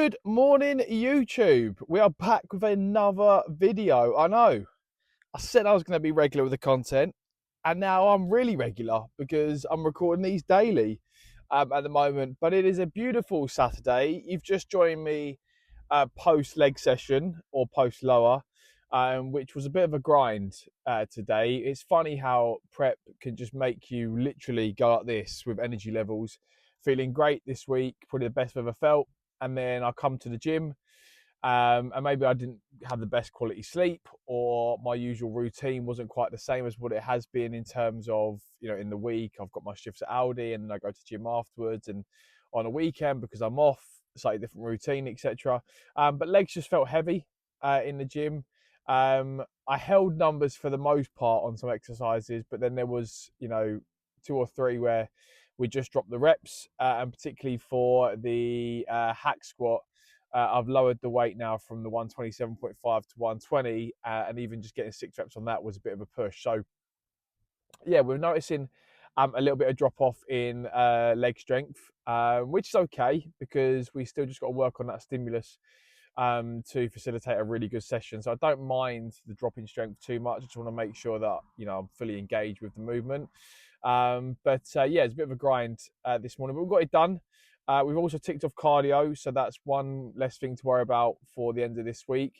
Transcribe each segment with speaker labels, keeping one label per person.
Speaker 1: Good morning, YouTube. We are back with another video. I know, I said I was going to be regular with the content, and now I'm really regular because I'm recording these daily at the moment. But it is a beautiful Saturday. You've just joined me post leg session or post lower, which was a bit of a grind today. It's funny how prep can just make you literally go like this with energy levels. Feeling great this week, probably the best I've ever felt. And then I come to the gym, and maybe I didn't have the best quality sleep, or my usual routine wasn't quite the same as what it has been in terms of, in the week, I've got my shifts at Aldi and then I go to gym afterwards, and on a weekend, because I'm off, slightly different routine, etc. But legs just felt heavy in the gym. I held numbers for the most part on some exercises, but then there was, two or three where we just dropped the reps, and particularly for the hack squat, I've lowered the weight now from the 127.5 to 120, and even just getting 6 reps on that was a bit of a push. So yeah, we're noticing a little bit of drop off in leg strength, which is okay because we still just got to work on that stimulus to facilitate a really good session. So I don't mind the drop in strength too much. I just want to make sure that I'm fully engaged with the movement. But yeah, it's a bit of a grind this morning, but we've got it done. We've also ticked off cardio, so that's one less thing to worry about for the end of this week.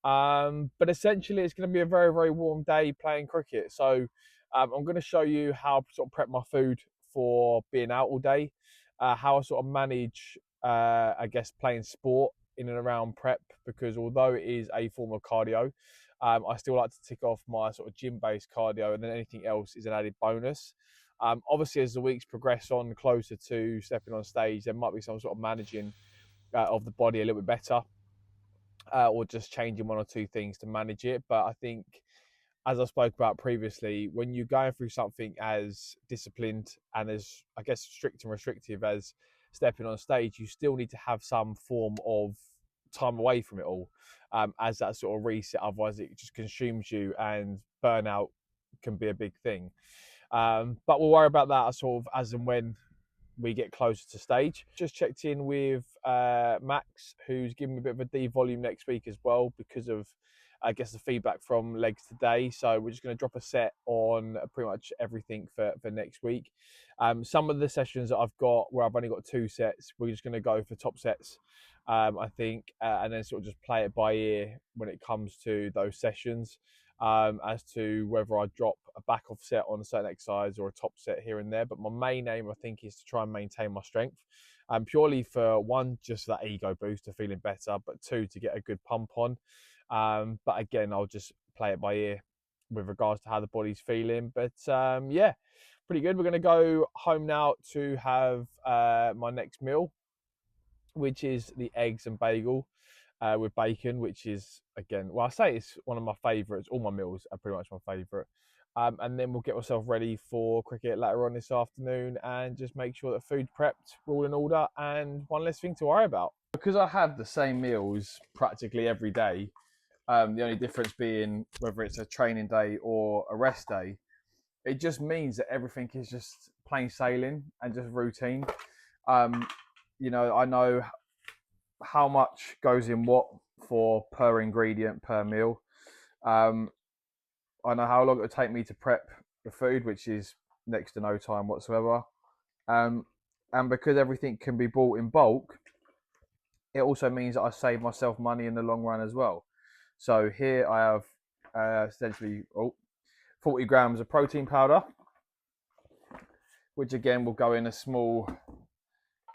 Speaker 1: But essentially, it's going to be a very, very warm day playing cricket. So I'm going to show you how to sort of prep my food for being out all day, how I sort of manage, I guess, playing sport in and around prep, because although it is a form of cardio, I still like to tick off my sort of gym-based cardio, and then anything else is an added bonus. Obviously, as the weeks progress on closer to stepping on stage, there might be some sort of managing of the body a little bit better, or just changing one or two things to manage it. But I think, as I spoke about previously, when you're going through something as disciplined and as, I guess, strict and restrictive as stepping on stage, you still need to have some form of time away from it all, as that sort of reset. Otherwise, it just consumes you, and burnout can be a big thing. But we'll worry about that sort of as and when we get closer to stage. Just checked in with Max, who's giving me a bit of a devolume next week as well, because of, I guess, the feedback from legs today. So we're just going to drop a set on pretty much everything for next week. Some of the sessions that I've got where I've only got 2 sets, we're just going to go for top sets, I think, and then sort of just play it by ear when it comes to those sessions, as to whether I drop a back off set on a certain exercise or a top set here and there. But my main aim, I think, is to try and maintain my strength, purely for, one, just that ego boost of feeling better, but 2, to get a good pump on. But again, I'll just play it by ear with regards to how the body's feeling. But yeah, pretty good. We're going to go home now to have my next meal, which is the eggs and bagel with bacon, which is, again, well, I say it's one of my favourites. All my meals are pretty much my favourite. And then we'll get ourselves ready for cricket later on this afternoon, and just make sure that food's prepped, we're all in order, and one less thing to worry about. Because I have the same meals practically every day, the only difference being whether it's a training day or a rest day, it just means that everything is just plain sailing and just routine. I know how much goes in what for per ingredient per meal. I know how long it would take me to prep the food, which is next to no time whatsoever. And because everything can be bought in bulk, it also means that I save myself money in the long run as well. So here I have essentially 40 grams of protein powder, which again will go in a small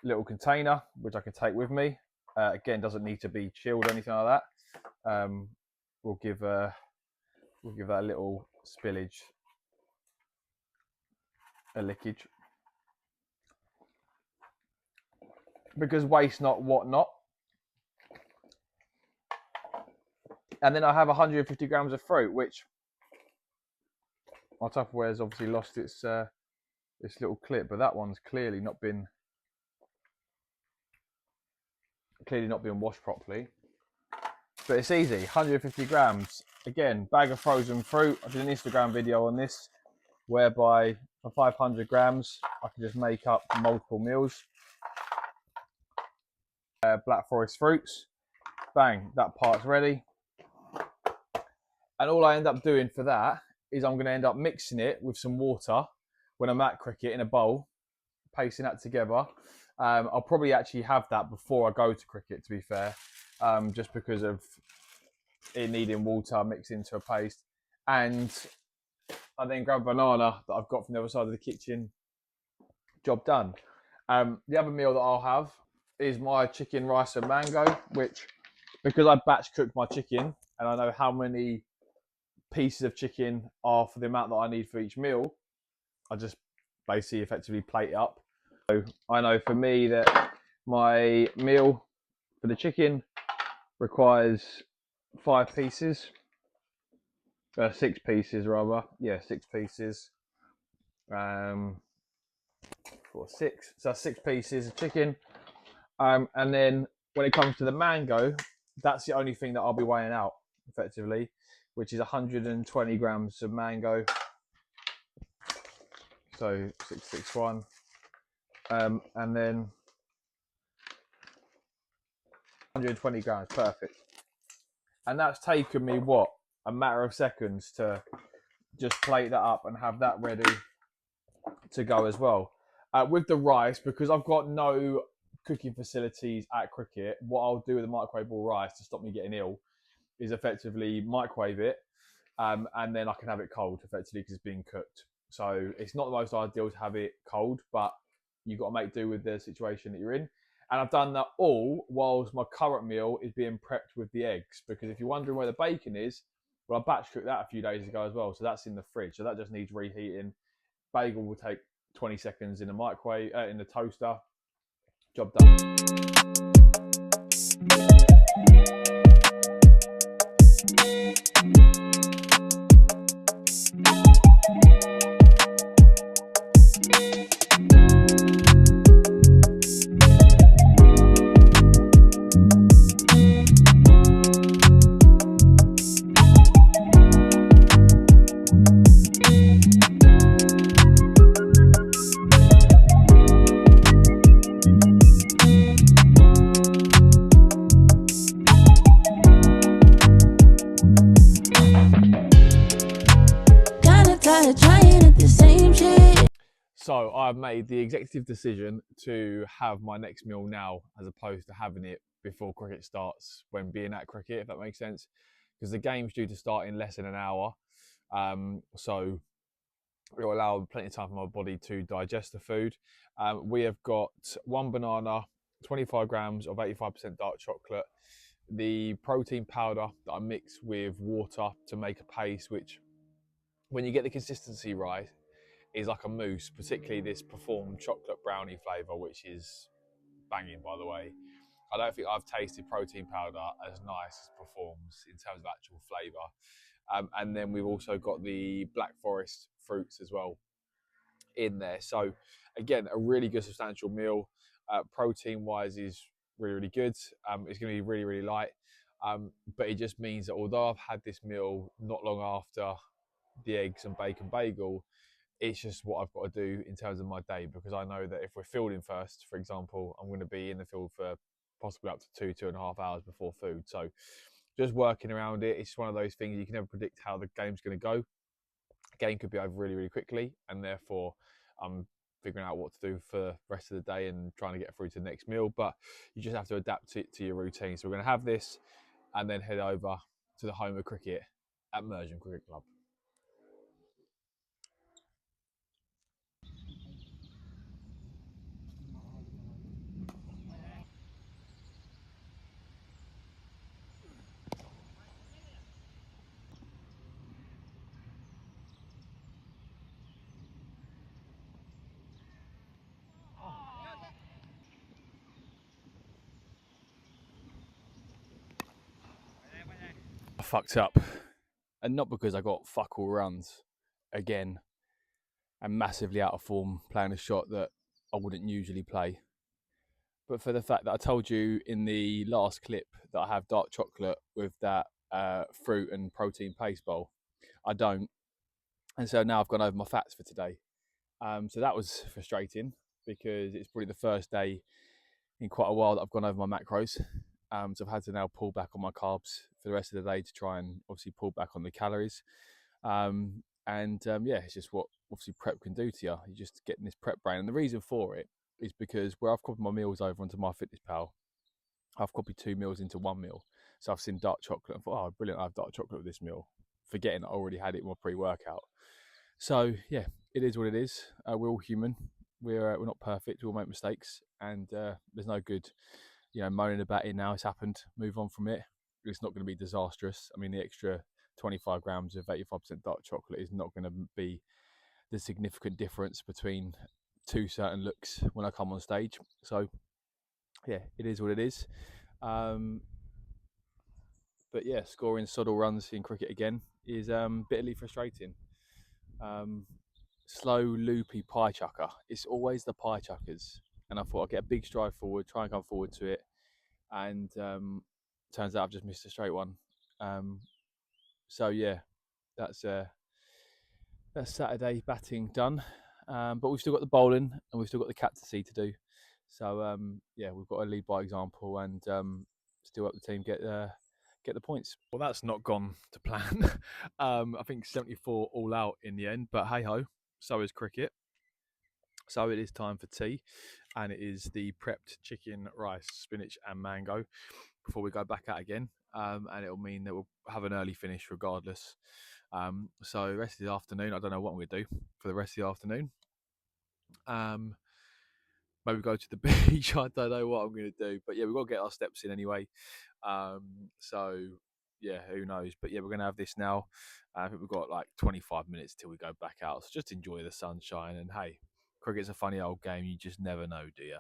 Speaker 1: little container, which I can take with me. Again, doesn't need to be chilled or anything like that. We'll give that a little spillage, a leakage, because waste not, what not. And then I have 150 grams of fruit, which my Tupperware has obviously lost its this little clip, but that one's clearly not been washed properly. But it's easy, 150 grams. Again, bag of frozen fruit. I did an Instagram video on this, whereby for 500 grams, I can just make up multiple meals. Black Forest fruits. Bang, that part's ready. And all I end up doing for that is I'm going to end up mixing it with some water when I'm at cricket in a bowl, pasting that together. I'll probably actually have that before I go to cricket, to be fair, just because of it needing water mixed into a paste. And I then grab a banana that I've got from the other side of the kitchen. Job done. The other meal that I'll have is my chicken, rice and mango, which, because I batch cook my chicken and I know how many pieces of chicken are for the amount that I need for each meal, I just basically effectively plate it up. So I know for me that my meal for the chicken requires 5 pieces, 6 pieces rather. Yeah, 6 pieces. 4, 6. So that's 6 pieces of chicken. And then when it comes to the mango, that's the only thing that I'll be weighing out effectively, which is 120 grams of mango. So 661. And then 120 grams, perfect. And that's taken me what, a matter of seconds to just plate that up and have that ready to go as well. With the rice, because I've got no cooking facilities at cricket, what I'll do with the microwavable rice to stop me getting ill is effectively microwave it, and then I can have it cold effectively because it's being cooked. So it's not the most ideal to have it cold, but you've got to make do with the situation that you're in. And I've done that all whilst my current meal is being prepped with the eggs, because if you're wondering where the bacon is, well, I batch cooked that a few days ago as well, so that's in the fridge, so that just needs reheating. Bagel will take 20 seconds in the microwave, in the toaster. Job done. So I've made the executive decision to have my next meal now as opposed to having it before cricket starts when being at cricket, if that makes sense. Because the game's due to start in less than an hour. So it will allow plenty of time for my body to digest the food. We have got 1 banana, 25 grams of 85% dark chocolate, the protein powder that I mix with water to make a paste, which when you get the consistency right, is like a mousse, particularly this Perform chocolate brownie flavour, which is banging, by the way. I don't think I've tasted protein powder as nice as Performs in terms of actual flavour. And then we've also got the Black Forest fruits as well in there. So again, a really good substantial meal. Protein-wise is really, really good. It's going to be really, really light. But it just means that although I've had this meal not long after the eggs and bacon bagel, it's just what I've got to do in terms of my day, because I know that if we're fielding first, for example, I'm going to be in the field for possibly up to 2.5 hours before food. So just working around it, it's one of those things you can never predict how the game's going to go. The game could be over really, really quickly, and therefore I'm figuring out what to do for the rest of the day and trying to get through to the next meal. But you just have to adapt it to your routine. So we're going to have this and then head over to the home of cricket at Mersham Cricket Club. I fucked up, and not because I got fuck all runs again and massively out of form playing a shot that I wouldn't usually play, but for the fact that I told you in the last clip that I have dark chocolate with that fruit and protein paste bowl. I don't, and so now I've gone over my fats for today. So that was frustrating because it's probably the first day in quite a while that I've gone over my macros. So I've had to now pull back on my carbs for the rest of the day to try and obviously pull back on the calories. Yeah, it's just what obviously prep can do to you. You're just getting this prep brain. And the reason for it is because where I've copied my meals over onto MyFitnessPal, I've copied 2 meals into 1 meal. So I've seen dark chocolate and thought, oh, brilliant, I have dark chocolate with this meal, forgetting I already had it in my pre-workout. So yeah, it is what it is. We're all human. We're not perfect. We all make mistakes, and there's no good, moaning about it now. It's happened. Move on from it. It's not going to be disastrous. I mean, the extra 25 grams of 85% dark chocolate is not going to be the significant difference between two certain looks when I come on stage. So yeah, it is what it is. But yeah, scoring Soddle runs in cricket again is bitterly frustrating. Slow, loopy pie chucker. It's always the pie chuckers. And I thought I'd get a big stride forward, try and come forward to it. And turns out I've just missed a straight one. So yeah, that's Saturday batting done. But we've still got the bowling and we've still got the captaincy to do. So yeah, we've got to lead by example and still help the team get the points. Well, that's not gone to plan. I think 74 all out in the end, but hey ho, so is cricket. So it is time for tea, and it is the prepped chicken, rice, spinach, and mango before we go back out again. And it'll mean that we'll have an early finish regardless. So the rest of the afternoon, I don't know what I'm going to do for the rest of the afternoon. Maybe go to the beach. I don't know what I'm going to do, but yeah, we've got to get our steps in anyway. So yeah, who knows? But yeah, we're going to have this now. I think we've got like 25 minutes till we go back out. So just enjoy the sunshine. And hey, cricket's a funny old game. You just never know, do you?